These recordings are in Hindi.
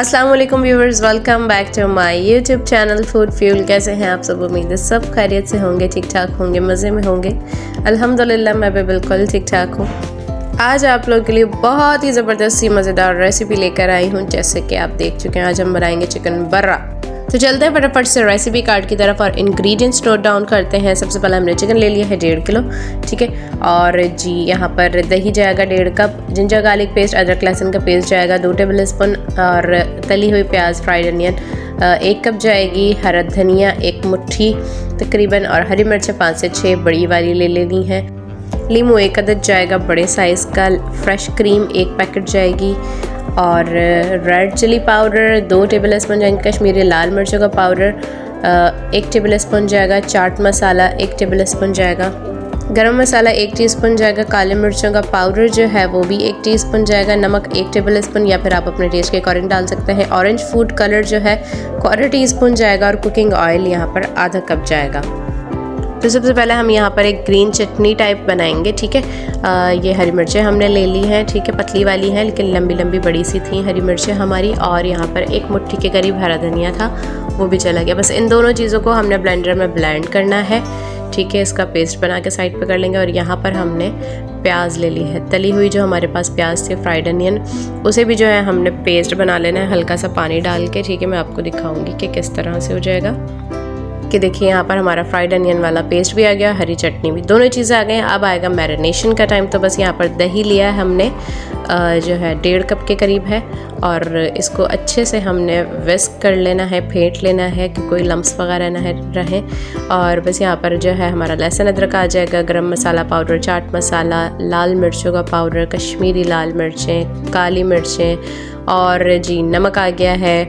अस्सलाम वालेकुम viewers, welcome back to my YouTube channel Food Fuel. कैसे हैं आप सब? उम्मीद है सब खैरियत से होंगे, ठीक ठाक होंगे, मज़े में होंगे। अल्हम्दुलिल्लाह मैं भी बिल्कुल ठीक ठाक हूँ। आज आप लोगों के लिए बहुत ही ज़बरदस्त सी मज़ेदार रेसिपी लेकर आई हूँ। जैसे कि आप देख चुके हैं, आज हम बनाएंगे चिकन बर्रा। तो चलते हैं फटाफट से रेसिपी कार्ड की तरफ और इंग्रेडिएंट्स नोट डाउन करते हैं। सबसे पहले हमने चिकन ले लिया है 1.5 किलो, ठीक है। और जी यहाँ पर दही जाएगा 1.5 कप, जिंजर गार्लिक पेस्ट, अदरक लहसुन का पेस्ट जाएगा 2 टेबल स्पून, और तली हुई प्याज फ्राइड अनियन 1 कप जाएगी, हरा धनिया 1 मुट्ठी तकरीबन, और हरी मिर्चें 5 से 6 बड़ी वाली ले लेनी है। लीमू 1 अदद जाएगा बड़े साइज़ का, फ्रेश क्रीम 1 पैकेट जाएगी, और red chilli powder 2 tablespoon जाएंगे, कश्मीरी लाल मिर्चों का पाउडर 1 टेबल स्पून जाएगा, चाट मसाला 1 टेबल स्पून जाएगा, गरम मसाला 1 टीस्पून जाएगा, काले मिर्चों का पाउडर जो है वो भी 1 टीस्पून जाएगा, नमक 1 टेबल स्पून या फिर आप अपने टेस्ट के अकॉर्डिंग डाल सकते हैं। ऑरेंज फूड कलर जो है 1/4 टीस्पून जाएगा, और कुकिंग ऑयल यहाँ पर आधा कप जाएगा। तो सबसे पहले हम यहाँ पर एक ग्रीन चटनी टाइप बनाएंगे, ठीक है। ये हरी मिर्चें हमने ले ली हैं, ठीक है, पतली वाली हैं लेकिन लंबी लंबी बड़ी सी थी हरी मिर्चें हमारी, और यहाँ पर 1 मुट्ठी के करीब हरा धनिया था, वो भी चला गया। बस इन दोनों चीज़ों को हमने ब्लेंडर में ब्लेंड करना है, ठीक है। इसका पेस्ट बना के साइड पे कर लेंगे। और यहाँ पर हमने प्याज ले ली है, तली हुई जो हमारे पास प्याज थे फ्राइड अनियन, उसे भी जो है हमने पेस्ट बना लेना है हल्का सा पानी डाल के, ठीक है। मैं आपको दिखाऊंगी कि किस तरह से हो जाएगा। कि देखिए यहाँ पर हमारा फ्राइड अनियन वाला पेस्ट भी आ गया, हरी चटनी भी, दोनों चीज़ें आ गई। अब आएगा मैरिनेशन का टाइम। तो बस यहाँ पर दही लिया है हमने जो है 1.5 कप के करीब है, और इसको अच्छे से हमने विस्क कर लेना है, फेंट लेना है कि कोई लम्स वगैरह ना रहे। और बस यहाँ पर जो है हमारा लहसुन अदरक आ जाएगा, गरम मसाला पाउडर, चाट मसाला, लाल मिर्चों का पाउडर, कश्मीरी लाल मिर्चें, काली मिर्चें, और जी नमक आ गया है,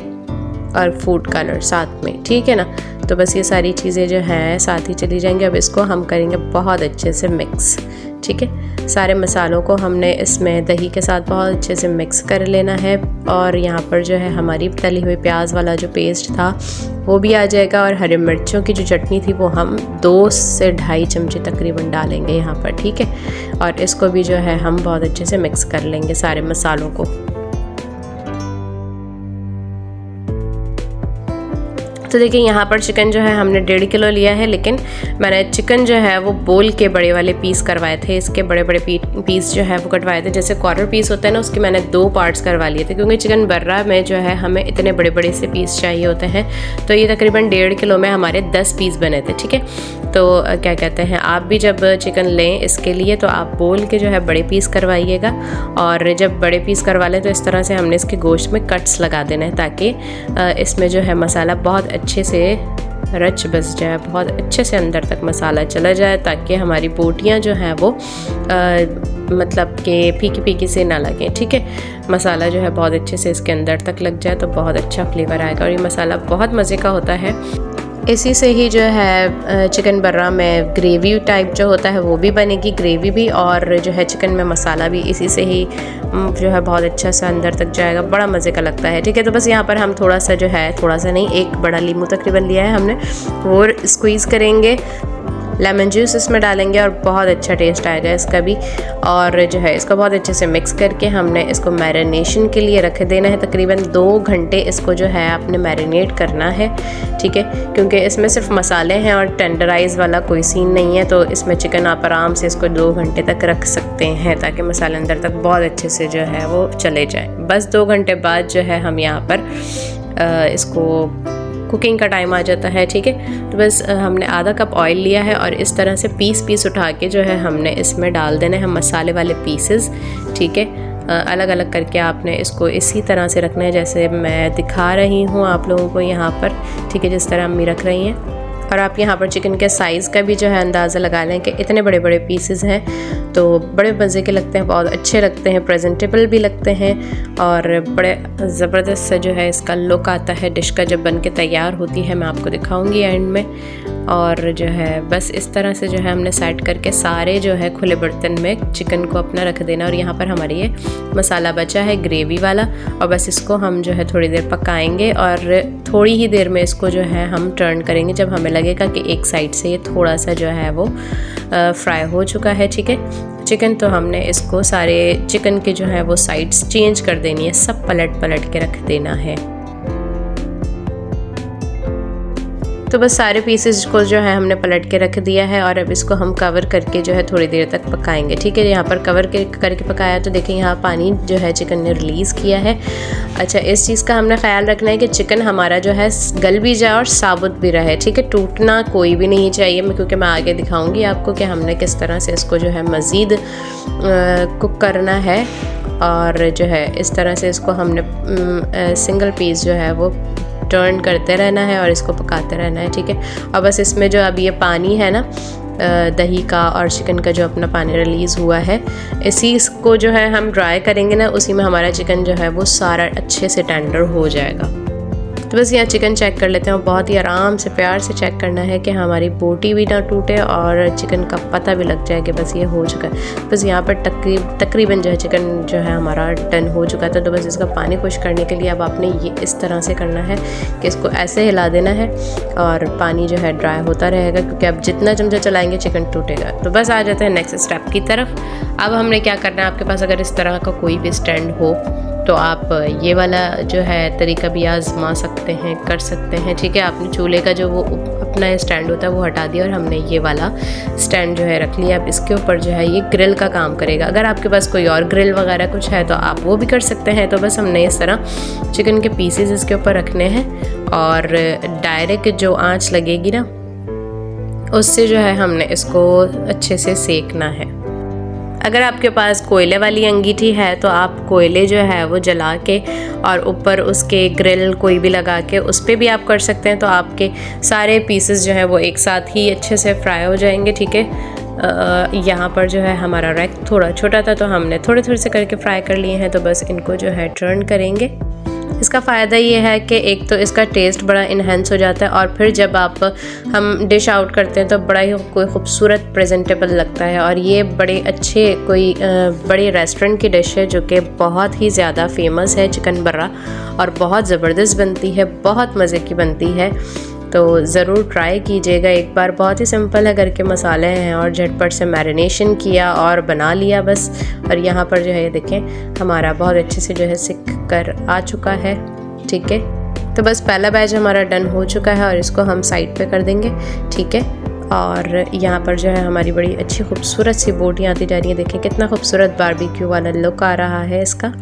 और फूड कलर साथ में, ठीक है ना। तो बस ये सारी चीज़ें जो हैं साथ ही चली जाएंगी। अब इसको हम करेंगे बहुत अच्छे से मिक्स, ठीक है। सारे मसालों को हमने इसमें दही के साथ बहुत अच्छे से मिक्स कर लेना है। और यहाँ पर जो है हमारी तली हुई प्याज वाला जो पेस्ट था वो भी आ जाएगा, और हरी मिर्चों की जो चटनी थी वो हम 2 से 2.5 चमचे तकरीबन डालेंगे यहाँ पर, ठीक है। और इसको भी जो है हम बहुत अच्छे से मिक्स कर लेंगे सारे मसालों को। तो देखिए यहाँ पर चिकन जो है हमने 1.5 किलो लिया है, लेकिन मैंने चिकन जो है वो बोल के बड़े वाले पीस करवाए थे। इसके बड़े बड़े पीस जो है वो कटवाए थे, जैसे 1/4 पीस होता है ना, उसके मैंने 2 पार्ट्स करवा लिए थे, क्योंकि चिकन बर्रा में जो है हमें इतने बड़े बड़े से पीस चाहिए होते हैं। तो ये तकरीबन 1.5 किलो में हमारे 10 पीस बने थे, ठीक है। तो क्या कहते हैं, आप भी जब चिकन लें इसके लिए तो आप बोल के जो है बड़े पीस करवाइएगा, और जब बड़े पीस करवा लें तो इस तरह से हमने इसके गोश्त में कट्स लगा देना है, ताकि इसमें जो है मसाला बहुत अच्छे से रच बस जाए, बहुत अच्छे से अंदर तक मसाला चला जाए, ताकि हमारी बोटियां जो हैं वो मतलब कि फीकी फीकी से ना लगें, ठीक है। मसाला जो है बहुत अच्छे से इसके अंदर तक लग जाए तो बहुत अच्छा फ्लेवर आएगा, और ये मसाला बहुत मज़े का होता है। इसी से ही जो है चिकन बर्रा में ग्रेवी टाइप जो होता है वो भी बनेगी, ग्रेवी भी, और जो है चिकन में मसाला भी इसी से ही जो है बहुत अच्छा सा अंदर तक जाएगा, बड़ा मज़े का लगता है, ठीक है। तो बस यहाँ पर हम थोड़ा सा जो है, थोड़ा सा नहीं, 1 बड़ा नींबू तकरीबन लिया है हमने, वो स्क्वीज़ करेंगे, लेमन जूस इसमें डालेंगे, और बहुत अच्छा टेस्ट आएगा इसका भी। और जो है इसको बहुत अच्छे से मिक्स करके हमने इसको मैरिनेशन के लिए रख देना है। तकरीबन 2 घंटे इसको जो है आपने मैरिनेट करना है, ठीक है, क्योंकि इसमें सिर्फ मसाले हैं और टेंडराइज वाला कोई सीन नहीं है। तो इसमें चिकन आप आराम से इसको 2 घंटे तक रख सकते हैं, ताकि मसाले अंदर तक बहुत अच्छे से जो है वो चले जाए। बस 2 घंटे बाद जो है हम यहाँ पर इसको कुकिंग का टाइम आ जाता है, ठीक है। तो बस हमने आधा कप ऑयल लिया है, और इस तरह से पीस उठा के जो है हमने इसमें डाल देना है मसाले वाले पीसेस, ठीक है। अलग अलग करके आपने इसको इसी तरह से रखना है जैसे मैं दिखा रही हूँ आप लोगों को यहाँ पर, ठीक है, जिस तरह अम्मी रख रही हैं। और आप यहाँ पर चिकन के साइज़ का भी जो है अंदाज़ा लगा लें कि इतने बड़े बड़े पीसेस हैं, तो बड़े मज़े के लगते हैं, बहुत अच्छे लगते हैं, प्रेजेंटेबल भी लगते हैं, और बड़े ज़बरदस्त सा जो है इसका लुक आता है डिश का जब बन के तैयार होती है। मैं आपको दिखाऊंगी एंड में। और जो है बस इस तरह से जो है हमने सेट करके सारे जो है खुले बर्तन में चिकन को अपना रख देना। और यहाँ पर हमारी ये मसाला बचा है ग्रेवी वाला, और बस इसको हम जो है थोड़ी देर पकाएंगे, और थोड़ी ही देर में इसको जो है हम टर्न करेंगे जब हमें लगेगा कि एक साइड से ये थोड़ा सा जो है वो फ्राई हो चुका है, ठीक है। चिकन, तो हमने इसको सारे चिकन के जो है वो साइड्स चेंज कर देनी है, सब पलट पलट के रख देना है। तो बस सारे पीसेस को जो है हमने पलट के रख दिया है और अब इसको हम कवर करके जो है थोड़ी देर तक पकाएंगे। ठीक है, यहाँ पर कवर करके पकाया तो देखिए यहाँ पानी जो है चिकन ने रिलीज़ किया है। अच्छा, इस चीज़ का हमने ख्याल रखना है कि चिकन हमारा जो है गल भी जाए और साबुत भी रहे। ठीक है, टूटना कोई भी नहीं चाहिए, क्योंकि मैं आगे दिखाऊंगी आपको कि हमने किस तरह से इसको जो है मज़ीद कुक करना है। और जो है इस तरह से इसको हमने सिंगल पीस जो है वो टर्न करते रहना है और इसको पकाते रहना है। ठीक है, और बस इसमें जो अब ये पानी है ना दही का और चिकन का जो अपना पानी रिलीज़ हुआ है, इसी को जो है हम ड्राई करेंगे ना, उसी में हमारा चिकन जो है वो सारा अच्छे से टेंडर हो जाएगा। तो बस यहाँ चिकन चेक कर लेते हैं और बहुत ही आराम से प्यार से चेक करना है कि हमारी बोटी भी ना टूटे और चिकन का पता भी लग जाए कि बस ये हो चुका है। बस यहाँ पर तकरीबन जो है चिकन जो है हमारा डन हो चुका था। तो बस इसका पानी खुश करने के लिए अब आपने ये इस तरह से करना है कि इसको ऐसे हिला देना है और पानी जो है ड्राई होता रहेगा, क्योंकि अब जितना चमचा चलाएंगे चिकन टूटेगा। तो बस आ जाते हैं नेक्स्ट स्टेप की तरफ। अब हमने क्या करना है, आपके पास अगर इस तरह का कोई भी स्टैंड हो तो आप ये वाला जो है तरीका भी आजमा सकते हैं, कर सकते हैं। ठीक है, आपने चूल्हे का जो वो अपना स्टैंड होता है वो हटा दिया और हमने ये वाला स्टैंड जो है रख लिया। अब इसके ऊपर जो है ये ग्रिल का काम करेगा। अगर आपके पास कोई और ग्रिल वगैरह कुछ है तो आप वो भी कर सकते हैं। तो बस हमने इस तरह चिकन के पीसेस इसके ऊपर रखने हैं और डायरेक्ट जो आँच लगेगी ना उससे जो है हमने इसको अच्छे से सेकना है। अगर आपके पास कोयले वाली अंगीठी है तो आप कोयले जो है वो जला के और ऊपर उसके ग्रिल कोई भी लगा के उस पर भी आप कर सकते हैं। तो आपके सारे पीसेस जो है वो एक साथ ही अच्छे से फ्राई हो जाएंगे। ठीक है, यहाँ पर जो है हमारा रैक थोड़ा छोटा था तो हमने थोड़े थोड़े से करके फ्राई कर लिए हैं। तो बस इनको जो है टर्न करेंगे। इसका फ़ायदा ये है कि एक तो इसका टेस्ट बड़ा इन्हेंस हो जाता है और फिर जब हम डिश आउट करते हैं तो बड़ा ही कोई ख़ूबसूरत प्रेजेंटेबल लगता है। और ये बड़े अच्छे कोई बड़े रेस्टोरेंट की डिश है जो कि बहुत ही ज़्यादा फेमस है, चिकन बर्रा, और बहुत ज़बरदस्त बनती है, बहुत मज़े की बनती है। तो ज़रूर ट्राई कीजिएगा एक बार। बहुत ही सिंपल है, घर के मसाले हैं और झटपट से मैरिनेशन किया और बना लिया बस। और यहाँ पर जो है ये देखें हमारा बहुत अच्छे से जो है सिक कर आ चुका है। ठीक है, तो बस पहला बैच हमारा डन हो चुका है और इसको हम साइड पे कर देंगे। ठीक है, और यहाँ पर जो है हमारी बड़ी अच्छी खूबसूरत सी बोटियाँ आती जा रही हैं। देखें कितना खूबसूरत बारबेक्यू वाला लुक आ रहा है इसका।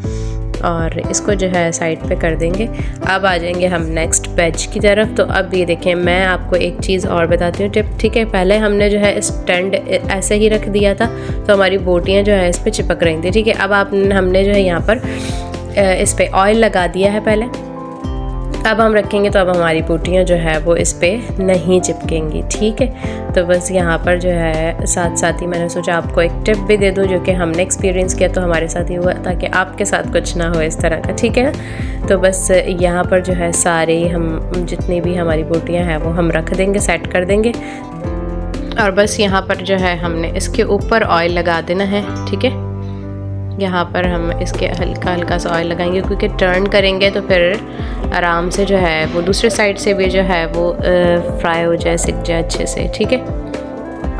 और इसको जो है साइड पे कर देंगे। अब आ जाएंगे हम नेक्स्ट बैच की तरफ। तो अब ये देखें मैं आपको एक चीज़ और बताती हूँ टिप। ठीक है, पहले हमने जो है स्टैंड ऐसे ही रख दिया था तो हमारी बोटियाँ जो है इस पर चिपक रही थी। ठीक है, अब हमने जो है यहाँ पर इस पर ऑयल लगा दिया है पहले। अब हम रखेंगे तो अब हमारी बोटियाँ जो है वो इस पर नहीं चिपकेंगी। ठीक है, तो बस यहाँ पर जो है साथ साथ ही मैंने सोचा आपको एक टिप भी दे दूँ जो कि हमने एक्सपीरियंस किया तो हमारे साथ ही हुआ, ताकि आपके साथ कुछ ना हो इस तरह का। ठीक है, तो बस यहाँ पर जो है सारे हम जितनी भी हमारी बोटियाँ हैं वो हम रख देंगे, सेट कर देंगे। और बस यहाँ पर जो है हमने इसके ऊपर ऑयल लगा देना है। ठीक है, यहाँ पर हम इसके हल्का हल्का सा ऑयल लगाएंगे क्योंकि टर्न करेंगे तो फिर आराम से जो है वो दूसरे साइड से भी जो है वो फ्राई हो जाए, सिक जाए अच्छे से। ठीक है,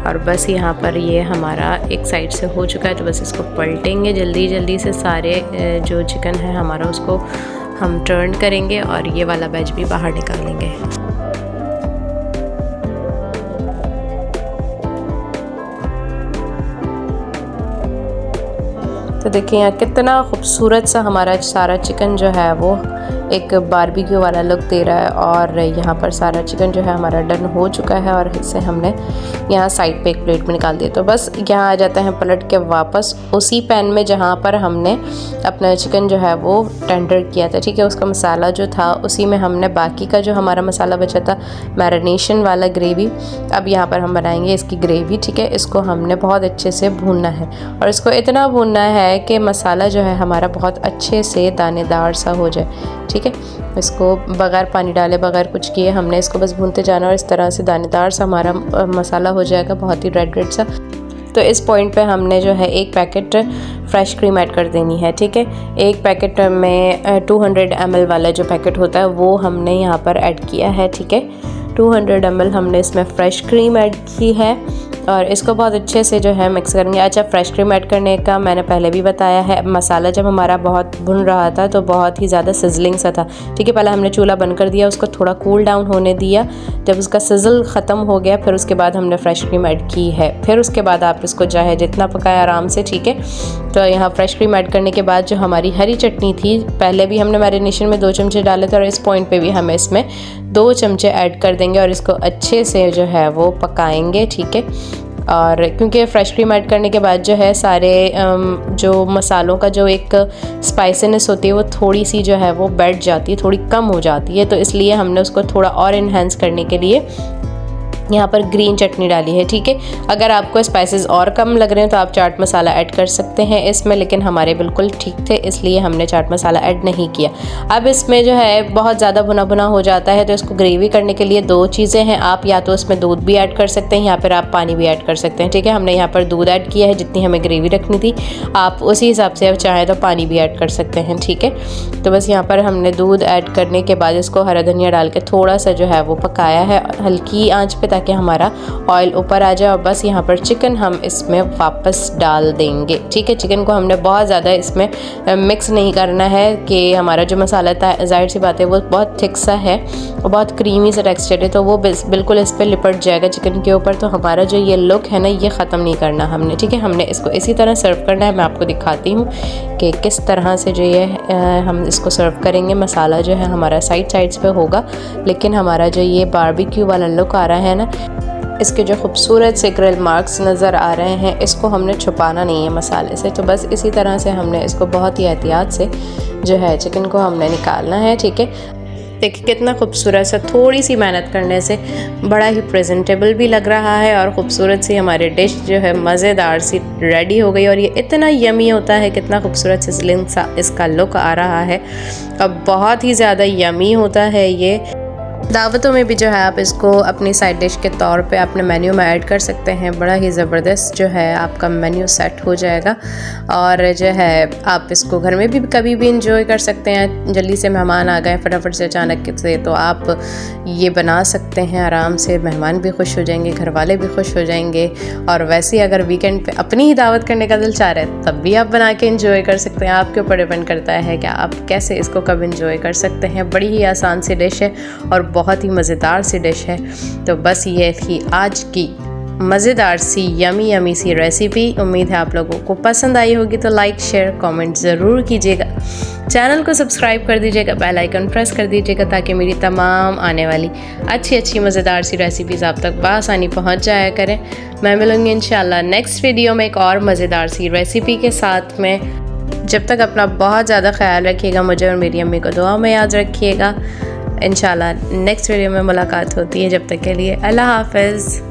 और बस यहाँ पर ये हमारा एक साइड से हो चुका है तो बस इसको पलटेंगे जल्दी जल्दी से। सारे जो चिकन है हमारा उसको हम टर्न करेंगे और ये वाला बैच भी बाहर निकालेंगे। तो देखिए यहाँ कितना खूबसूरत सा हमारा सारा चिकन जो है वो एक बारबेक्यू वाला लुक दे रहा है। और यहाँ पर सारा चिकन जो है हमारा डन हो चुका है और इसे हमने यहाँ साइड पे एक प्लेट में निकाल दिया। तो बस यहाँ आ जाते हैं पलट के वापस उसी पैन में जहाँ पर हमने अपना चिकन जो है वो टेंडर किया था। ठीक है, उसका मसाला जो था उसी में हमने बाकी का जो हमारा मसाला बचा था मैरिनेशन वाला ग्रेवी, अब यहाँ पर हम बनाएंगे इसकी ग्रेवी। ठीक है, इसको हमने बहुत अच्छे से भूनना है और इसको इतना भूनना है कि मसाला जो है हमारा बहुत अच्छे से दानेदार सा हो जाए। ठीक है, इसको बगैर पानी डाले बगैर कुछ किए हमने इसको बस भूनते जाना और इस तरह से दानेदार सा हमारा मसाला हो जाएगा, बहुत ही रेड रेड सा। तो इस पॉइंट पे हमने जो है एक पैकेट फ्रेश क्रीम ऐड कर देनी है। ठीक है, एक पैकेट में 200 ml वाला जो पैकेट होता है वो हमने यहाँ पर ऐड किया है। ठीक है, 200 ml हमने इसमें फ़्रेश क्रीम ऐड की है और इसको बहुत अच्छे से जो है मिक्स करेंगे। अच्छा, फ्रेश क्रीम ऐड करने का मैंने पहले भी बताया है। मसाला जब हमारा बहुत भुन रहा था तो बहुत ही ज़्यादा सिजलिंग सा था, ठीक है। पहले हमने चूल्हा बंद कर दिया, उसको थोड़ा कूल डाउन होने दिया। जब उसका सिजल ख़त्म हो गया फिर उसके बाद हमने फ्रेश क्रीम ऐड की है। फिर उसके बाद आप इसको चाहे जितना पकाए आराम से, ठीक है। तो यहाँ फ्रेश क्रीम ऐड करने के बाद जो हमारी हरी चटनी थी, पहले भी हमने मैरिनेशन में 2 चमचे डाले थे और इस पॉइंट पे भी हमें इसमें 2 चमचे ऐड कर देंगे और इसको अच्छे से जो है वो पकाएंगे, ठीक है। और क्योंकि फ्रेश क्रीम ऐड करने के बाद जो है सारे जो मसालों का जो एक स्पाइसीनेस होती है वो थोड़ी सी जो है वो बैठ जाती है, थोड़ी कम हो जाती है। तो इसलिए हमने उसको थोड़ा और इन्हेंस करने के लिए यहाँ पर ग्रीन चटनी डाली है, ठीक है। अगर आपको स्पाइसेस और कम लग रहे हैं तो आप चाट मसाला ऐड कर सकते हैं इसमें, लेकिन हमारे बिल्कुल ठीक थे इसलिए हमने चाट मसाला ऐड नहीं किया। अब इसमें जो है बहुत ज़्यादा भुना भुना हो जाता है तो इसको ग्रेवी करने के लिए 2 चीज़ें हैं। आप या तो इसमें दूध भी ऐड कर सकते हैं या फिर आप पानी भी ऐड कर सकते हैं, ठीक है। हमने यहाँ पर दूध ऐड किया है, जितनी हमें ग्रेवी रखनी थी आप उसी हिसाब से चाहें तो पानी भी ऐड कर सकते हैं, ठीक है। तो बस यहाँ पर हमने दूध ऐड करने के बाद इसको हरा धनिया डाल के थोड़ा सा जो है वो पकाया है हल्की आँच पे, ताकि हमारा ऑयल ऊपर आ जाए। और बस यहाँ पर चिकन हम इसमें वापस डाल देंगे, ठीक है। चिकन को हमने बहुत ज़्यादा इसमें मिक्स नहीं करना है कि हमारा जो मसाला था, जाहिर सी बात है वो बहुत थिक सा है और बहुत क्रीमी सा टेक्सचर है, तो वो बिल्कुल इस पर लिपट जाएगा चिकन के ऊपर। तो हमारा जो ये लुक है ना, ये ख़त्म नहीं करना हमने, ठीक है। हमने इसको इसी तरह सर्व करना है। मैं आपको दिखाती हूँ कि किस तरह से जो ये हम इसको सर्व करेंगे। मसाला जो है हमारा साइड्स पे होगा, लेकिन हमारा जो ये बारबेक्यू वाला लुक आ रहा है ना, इसके जो खूबसूरत से ग्रिल मार्क्स नज़र आ रहे हैं, इसको हमने छुपाना नहीं है मसाले से। तो बस इसी तरह से हमने इसको बहुत ही एहतियात से जो है चिकन को हमने निकालना है, ठीक है। देखिए कितना खूबसूरत सा, थोड़ी सी मेहनत करने से बड़ा ही प्रेजेंटेबल भी लग रहा है और ख़ूबसूरत सी हमारी डिश जो है मज़ेदार सी रेडी हो गई। और ये इतना यमी होता है, कितना खूबसूरत सिजलिंग सा इसका लुक आ रहा है। अब बहुत ही ज़्यादा यमी होता है ये। दावतों में भी जो है आप इसको अपनी साइड डिश के तौर पे अपने मेन्यू में ऐड कर सकते हैं। बड़ा ही ज़बरदस्त जो है आपका मेन्यू सेट हो जाएगा और जो है आप इसको घर में भी कभी भी इंजॉय कर सकते हैं। जल्दी से मेहमान आ गए फटाफट से अचानक से, तो आप ये बना सकते हैं आराम से। मेहमान भी खुश हो जाएंगे, घर वाले भी खुश हो जाएंगे। और वैसे ही अगर वीकेंड पे अपनी ही दावत करने का दिल चाह रहा है तब भी आप बना के इंजॉय कर सकते हैं। आपके ऊपर डिपेंड करता है कि आप कैसे इसको कब इंजॉय कर सकते हैं। बड़ी ही आसान सी डिश है और बहुत ही मज़ेदार सी डिश है। तो बस ये थी आज की मज़ेदार सी यमी सी रेसिपी। उम्मीद है आप लोगों को पसंद आई होगी। तो लाइक शेयर कमेंट ज़रूर कीजिएगा, चैनल को सब्सक्राइब कर दीजिएगा, बेल आइकन प्रेस कर दीजिएगा ताकि मेरी तमाम आने वाली अच्छी मज़ेदार सी रेसिपीज़ आप तक बआसानी पहुंच जाया करें। मैं मिलूँगी इंशाल्लाह नेक्स्ट वीडियो में एक और मज़ेदार सी रेसिपी के साथ में। जब तक अपना बहुत ज़्यादा ख्याल रखिएगा, मुझे और मेरी अम्मी को दुआ में याद रखिएगा। इंशाल्लाह नेक्स्ट वीडियो में मुलाकात होती है। जब तक के लिए अल्लाह हाफ़िज़।